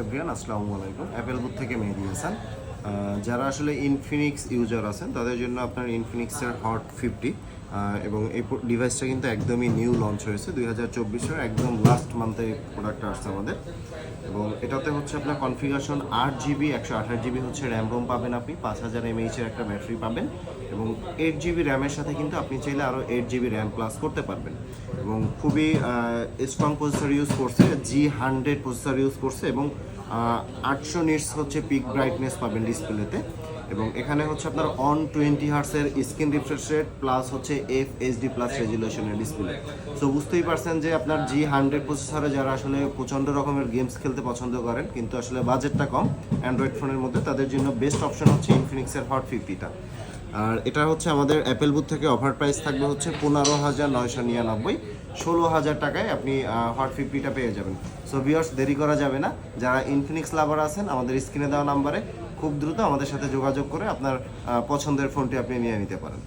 Everyone, আসসালামু আলাইকুম। Apple booth থেকে মেহেদি হাসান। যারা আসলে ইনফিনিক্স ইউজার আছেন তাদের জন্য আপনার ইনফিনিক্সের হট 50 এবং এই ডিভাইসটা কিন্তু একদমই নিউ লঞ্চ হয়েছে 2024-এর একদম লাস্ট মান্থে প্রোডাক্টটা আসছে আমাদের। এবং এটাতে হচ্ছে আপনার কনফিগারেশন 8GB 128GB হচ্ছে র্যাম রোম পাবেন, আপনি 5000 mAh-এর একটা ব্যাটারি পাবেন এবং 8GB র্যামের সাথে কিন্তু আপনি চাইলে আরও 8GB র্যাম প্লাস করতে পারবেন। এবং খুবই স্ট্রং প্রসেসর ইউজ করছে, G100 প্রসেসর ইউজ করছে এবং 800 নিটস হচ্ছে পিক ব্রাইটনেস পাবেন ডিসপ্লেতে। এবং এখানে হচ্ছে আপনার 120 হার্টসের স্ক্রিন রিফ্রেশ রেট প্লাস হচ্ছে FHD প্লাস রেজুলেশনের ডিসপ্লে। সো বুঝতেই পারছেন যে আপনার G100 প্রসেসরে যারা আসলে প্রচণ্ড রকমের গেমস খেলতে পছন্দ করেন কিন্তু আসলে বাজেটটা কম অ্যান্ড্রয়েড ফোনের মধ্যে, তাদের জন্য বেস্ট অপশন হচ্ছে ইনফিনিক্সের হট 50টা। আর এটা হচ্ছে আমাদের অ্যাপেল বুথ থেকে অফার প্রাইস থাকবে হচ্ছে 15,999, 16,000 টাকায় আপনি হট 50টা পেয়ে যাবেন। সো ভিউয়ার্স, দেরি করা যাবে না। যারা ইনফিনিক্স লাভার আছেন আমাদের স্ক্রিনে দেওয়া নাম্বারে খুব দ্রুত আমাদের সাথে যোগাযোগ করে আপনার পছন্দের ফোনটি আপনি নিয়ে নিতে পারেন।